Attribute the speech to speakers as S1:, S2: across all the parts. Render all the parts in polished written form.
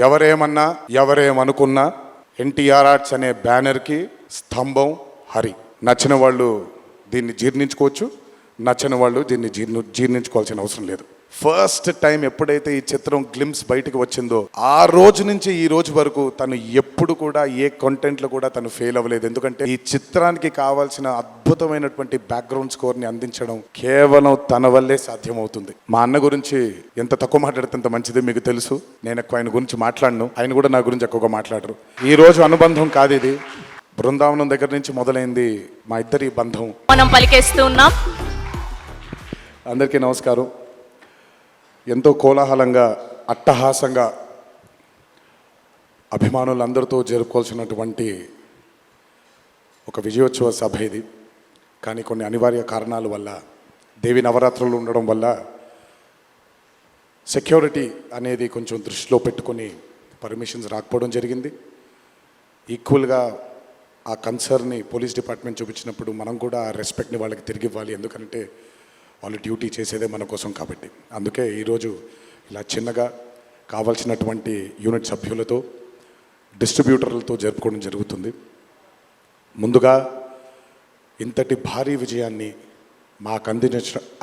S1: ఎవరేమన్నా ఎవరేమనుకున్నా ఎన్టీఆర్ ఆర్ట్స్ అనే బ్యానర్కి స్తంభం హరి. నచ్చిన వాళ్ళు దీన్ని జీర్ణించుకోవచ్చు, నచ్చని వాళ్ళు దీన్ని జీర్ణించుకోవాల్సిన అవసరం లేదు. ఫస్ట్ టైం ఎప్పుడైతే ఈ చిత్రం గ్లిమ్స్ బయటకు వచ్చిందో ఆ రోజు నుంచి ఈ రోజు వరకు తను ఎప్పుడు కూడా ఏ కంటెంట్లో కూడా తను ఫెయిల్ అవ్వలేదు. ఎందుకంటే ఈ చిత్రానికి కావాల్సిన అద్భుతమైనటువంటి బ్యాక్గ్రౌండ్ స్కోర్ని అందించడం కేవలం తన వల్లే సాధ్యమవుతుంది. మా అన్న గురించి ఎంత తక్కువ మాట్లాడితే అంత మంచిది, మీకు తెలుసు. నేను ఎక్కువ ఆయన గురించి మాట్లాడను, ఆయన కూడా నా గురించి ఎక్కువగా మాట్లాడరు. ఈ రోజు అనుబంధం కాదు ఇది, బృందావనం దగ్గర నుంచి మొదలైంది మా ఇద్దరి బంధం.
S2: మనం పలికేస్తూ ఉన్నాం.
S1: అందరికీ నమస్కారం. ఎంతో కోలాహలంగా అట్టహాసంగా అభిమానులందరితో జరుపుకోవాల్సినటువంటి ఒక విజయోత్సవ సభ ఇది. కానీ కొన్ని అనివార్య కారణాల వల్ల, దేవి నవరాత్రులు ఉండడం వల్ల సెక్యూరిటీ అనేది కొంచెం దృష్టిలో పెట్టుకొని పర్మిషన్స్ రాకపోవడం జరిగింది. ఈక్వల్గా ఆ కన్సర్న్ని పోలీస్ డిపార్ట్మెంట్ చూపించినప్పుడు మనం కూడా ఆ రెస్పెక్ట్ని వాళ్ళకి తిరిగి ఇవ్వాలి. ఎందుకంటే వాళ్ళు డ్యూటీ చేసేదే మన కోసం కాబట్టి. అందుకే ఈరోజు ఇలా చిన్నగా కావాల్సినటువంటి యూనిట్ సభ్యులతో, డిస్ట్రిబ్యూటర్లతో జరుపుకోవడం జరుగుతుంది. ముందుగా ఇంతటి భారీ విజయాన్ని మాకు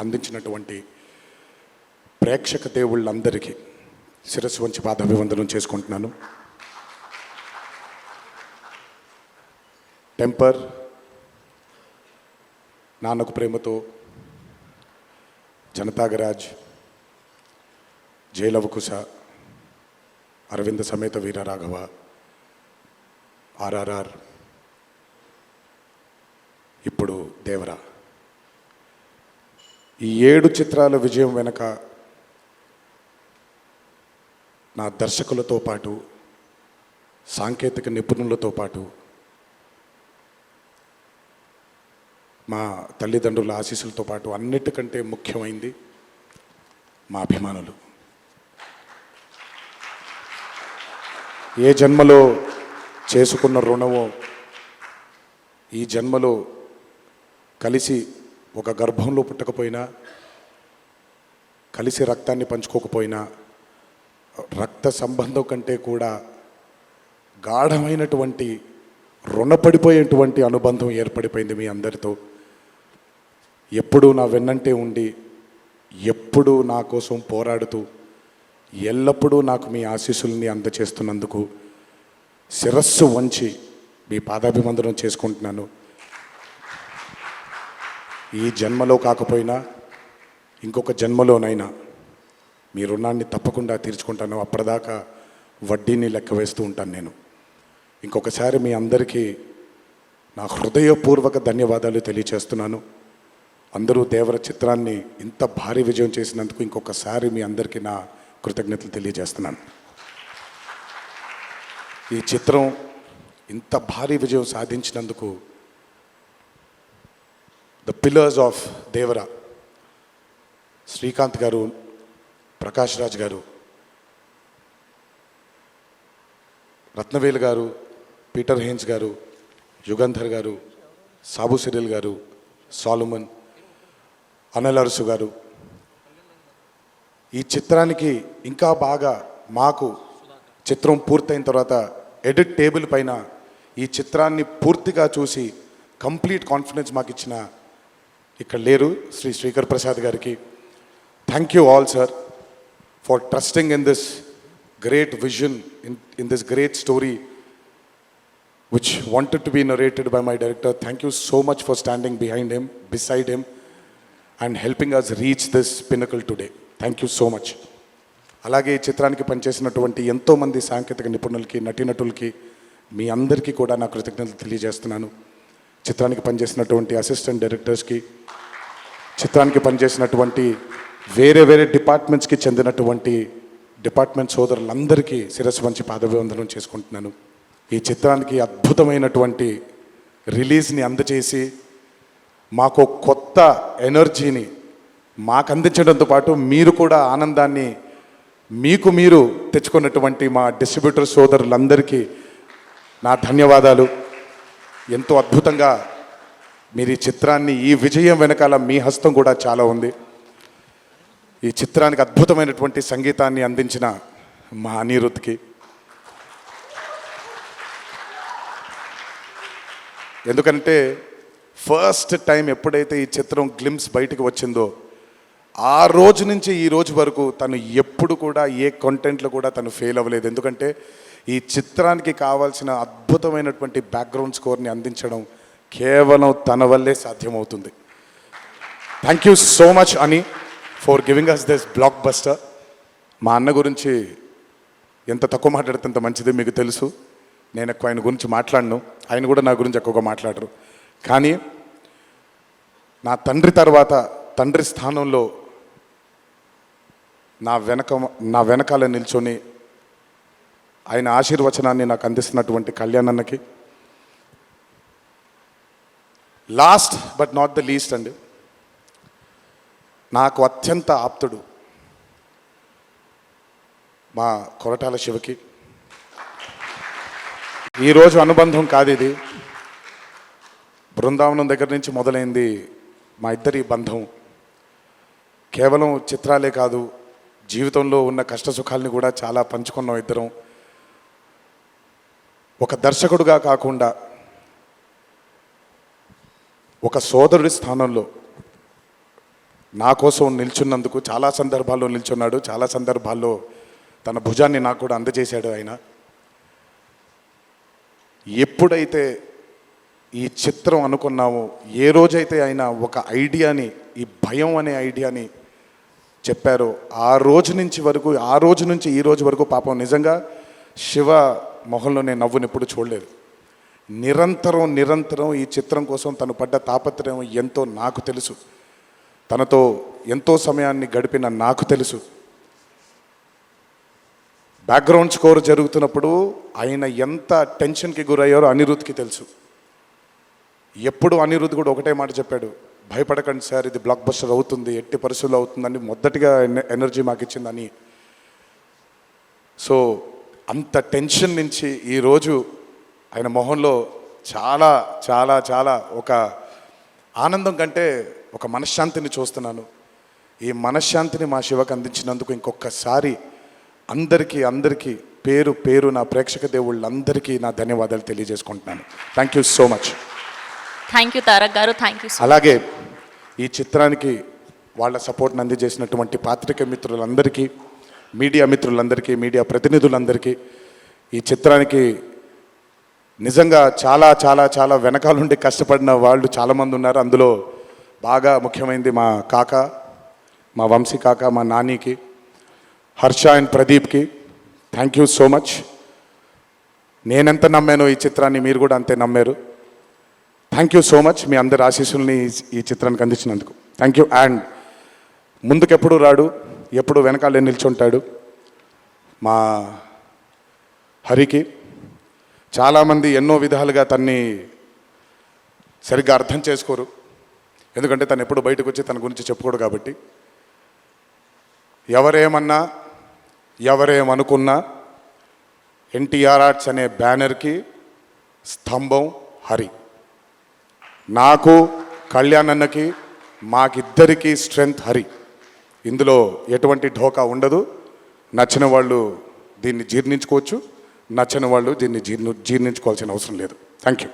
S1: అందించినటువంటి ప్రేక్షక దేవుళ్ళందరికీ శిరస్సు వంచి పాదాభివందనం చేసుకుంటున్నాను. టెంపర్, నాన్నకు ప్రేమతో, జనతాగరాజ్, జైలవకుశ, అరవింద సమేత వీరరాఘవ, ఆర్ఆర్ఆర్, ఇప్పుడు దేవరా, ఈ 7 చిత్రాల విజయం వెనక నా దర్శకులతో పాటు, సాంకేతిక నిపుణులతో పాటు, మా తల్లిదండ్రుల ఆశీస్సులతో పాటు అన్నిటికంటే ముఖ్యమైంది మా అభిమానులు. ఏ జన్మలో చేసుకున్న రుణమో ఈ జన్మలో కలిసి ఒక గర్భంలో పుట్టకపోయినా, కలిసి రక్తాన్ని పంచుకోకపోయినా, రక్త సంబంధం కంటే కూడా గాఢమైనటువంటి రుణపడిపోయేటువంటి అనుబంధం ఏర్పడిపోయింది మీ అందరితో. ఎప్పుడూ నా వెన్నంటే ఉండి, ఎప్పుడూ నా కోసం పోరాడుతూ, ఎల్లప్పుడూ నాకు మీ ఆశీస్సుల్ని అందచేస్తున్నందుకు శిరస్సు వంచి మీ పాదాభివందనం చేసుకుంటున్నాను. ఈ జన్మలో కాకపోయినా ఇంకొక జన్మలోనైనా మీ రుణాన్ని తప్పకుండా తీర్చుకుంటాను. అప్పటిదాకా వడ్డీని లెక్క వేస్తూ ఉంటాను నేను. ఇంకొకసారి మీ అందరికీ నా హృదయపూర్వక ధన్యవాదాలు తెలియచేస్తున్నాను. అందరూ దేవర చిత్రాన్ని ఇంత భారీ విజయం చేసినందుకు ఇంకొకసారి మీ అందరికీ నా కృతజ్ఞతలు తెలియజేస్తున్నాను. ఈ చిత్రం ఇంత భారీ విజయం సాధించినందుకు ద పిల్లర్స్ ఆఫ్ దేవర, శ్రీకాంత్ గారు, ప్రకాష్ రాజ్ గారు, రత్నవేలు గారు, పీటర్ హేన్స్ గారు, యుగంధర్ గారు, సాబు సిరిల్ గారు, సాలుమన్, అనిల్ అరసు గారు, ఈ చిత్రానికి ఇంకా బాగా మాకు చిత్రం పూర్తయిన తర్వాత ఎడిట్ టేబుల్ పైన ఈ చిత్రాన్ని పూర్తిగా చూసి కంప్లీట్ కాన్ఫిడెన్స్ మాకు ఇచ్చిన, ఇక్కడ లేరు, శ్రీ శ్రీకర్ ప్రసాద్ గారికి thank you all sir for trusting in this great vision, in this great story which wanted to be narrated by my director. Thank you so much for standing behind him, beside him, and helping us reach this pinnacle today. Thank you so much. అలాగే ఈ చిత్రానికి పనిచేసినటువంటి ఎంతోమంది సాంకేతిక నిపుణులకి, నటీనటులకి, మీ అందరికీ కూడా నా కృతజ్ఞతలు తెలియజేస్తున్నాను. చిత్రానికి పనిచేసినటువంటి అసిస్టెంట్ డైరెక్టర్స్కి, చిత్రానికి పనిచేసినటువంటి వేరే వేరే డిపార్ట్మెంట్స్కి చెందినటువంటి డిపార్ట్మెంట్ సోదరులందరికీ శిరస్సు వంచి పాదాభివందనం చేసుకుంటున్నాను. ఈ చిత్రానికి అద్భుతమైనటువంటి రిలీజ్ని అందచేసి మాకు కొత్త ఎనర్జీని మాకు అందించడంతో పాటు మీరు కూడా ఆనందాన్ని మీకు మీరు తెచ్చుకున్నటువంటి మా డిస్ట్రిబ్యూటర్ సోదరులందరికీ నా ధన్యవాదాలు. ఎంతో అద్భుతంగా మీరు ఈ చిత్రాన్ని, ఈ విజయం వెనకాల మీ హస్తం కూడా చాలా ఉంది. ఈ చిత్రానికి అద్భుతమైనటువంటి సంగీతాన్ని అందించిన మా అనిరుద్ధ్కి, ఎందుకంటే ఫస్ట్ టైం ఎప్పుడైతే ఈ చిత్రం గ్లిమ్స్ బయటకు వచ్చిందో ఆ రోజు నుంచి ఈ రోజు వరకు తను ఎప్పుడు కూడా ఏ కంటెంట్లో కూడా తను ఫెయిల్ అవ్వలేదు. ఎందుకంటే ఈ చిత్రానికి కావాల్సిన అద్భుతమైనటువంటి బ్యాక్గ్రౌండ్ స్కోర్ని అందించడం కేవలం తన వల్లే సాధ్యమవుతుంది. థ్యాంక్ యూ సో మచ్ అని for giving us this blockbuster. మా అన్న గురించి ఎంత తక్కువ మాట్లాడితే అంత మంచిది, మీకు తెలుసు. నేను ఎక్కువ ఆయన గురించి మాట్లాడను, ఆయన కూడా నా గురించి ఎక్కువగా మాట్లాడరు. కానీ నా తండ్రి తర్వాత తండ్రి స్థానంలో నా వెనకాల నిల్చొని ఆయన ఆశీర్వచనాన్ని నాకు అందిస్తున్నటువంటి కళ్యాణ్ అన్నకి, last but not the least అండి, నాకు అత్యంత ఆప్తుడు మా కొరటాల శివకి. ఈరోజు అనుబంధం కాదు ఇది, బృందావనం దగ్గర నుంచి మొదలైంది మా ఇద్దరి బంధం. కేవలం చిత్రాలే కాదు, జీవితంలో ఉన్న కష్ట సుఖాలని కూడా చాలా పంచుకున్నాం ఇద్దరం. ఒక దర్శకుడుగా కాకుండా ఒక సోదరుడి స్థానంలో నా కోసం నిల్చున్నందుకు చాలా సందర్భాల్లో నిల్చున్నాడు, చాలా సందర్భాల్లో తన భుజాన్ని నాకు కూడా అందజేశాడు ఆయన. ఎప్పుడైతే ఈ చిత్రం అనుకున్నామో, ఏ రోజైతే ఆయన ఒక ఐడియాని, ఈ భయం అనే ఐడియాని చెప్పారో, ఆ రోజు నుంచి ఈ రోజు వరకు పాపం నిజంగా శివ మొహంలో నేను నవ్వుని ఎప్పుడు చూడలేదు. నిరంతరం ఈ చిత్రం కోసం తను పడ్డ తాపత్రయం ఎంతో నాకు తెలుసు. తనతో ఎంతో సమయాన్ని గడిపిన నాకు తెలుసు. బ్యాక్గ్రౌండ్ స్కోర్ జరుగుతున్నప్పుడు ఆయన ఎంత టెన్షన్కి గురయ్యారో అనిరుద్ధ్కి తెలుసు. ఎప్పుడు అనిరుద్ధ్ కూడా ఒకటే మాట చెప్పాడు, భయపడకండి సార్, ఇది బ్లాక్ బస్టర్ అవుతుంది, ఎట్టి పరిస్థితుల్లో అవుతుందని మొదటిగా ఎనర్జీ మాకు ఇచ్చిందని. సో అంత టెన్షన్ నుంచి ఈరోజు ఆయన మొహంలో చాలా చాలా చాలా ఒక ఆనందం కంటే ఒక మనశ్శాంతిని చూస్తున్నాను. ఈ మనశ్శాంతిని మా శివకు అందించినందుకు ఇంకొకసారి అందరికీ పేరు నా ప్రేక్షక దేవుళ్ళందరికీ నా ధన్యవాదాలు తెలియజేసుకుంటున్నాను. Thank you so much.
S2: Thank you Tarak గారు, థ్యాంక్ యూ.
S1: అలాగే ఈ చిత్రానికి వాళ్ళ సపోర్ట్ని అందజేసినటువంటి పాత్రికేయ మిత్రులందరికీ, మీడియా మిత్రులందరికీ, మీడియా ప్రతినిధులందరికీ, ఈ చిత్రానికి నిజంగా చాలా చాలా చాలా వెనకాలండి కష్టపడిన వాళ్ళు చాలామంది ఉన్నారు. అందులో బాగా ముఖ్యమైనది మా కాక, మా వంశీ కాక, మా నానికి, హర్ష అండ్ ప్రదీప్కి థ్యాంక్ యూ సో మచ్. నేనెంత నమ్మానో ఈ చిత్రాన్ని మీరు కూడా అంతే నమ్మారు. Thank you so much. మీ అందరి ఆశీస్సుల్ని ఈ చిత్రానికి అందించినందుకు థ్యాంక్ యూ. అండ్ ముందుకెప్పుడు రాడు, ఎప్పుడు వెనకాలే నిల్చుంటాడు మా హరికి. చాలామంది ఎన్నో విధాలుగా తన్ని సరిగ్గా అర్థం చేసుకోరు, ఎందుకంటే తను ఎప్పుడు బయటకు వచ్చి తన గురించి చెప్పుకోడు కాబట్టి. ఎవరేమన్నా ఎవరేమనుకున్నా ఎన్టీఆర్ ఆర్ట్స్ అనే బ్యానర్కి స్తంభం హరి. నాకు, కళ్యాణ్ అన్నకి, మాకిద్దరికీ స్ట్రెంగ్త్ హరి. ఇందులో ఎటువంటి ఢోకా ఉండదు. నచ్చిన వాళ్ళు దీన్ని జీర్ణించుకోవచ్చు, నచ్చని వాళ్ళు దీన్ని జీర్ణించుకోవాల్సిన అవసరం లేదు. Thank you.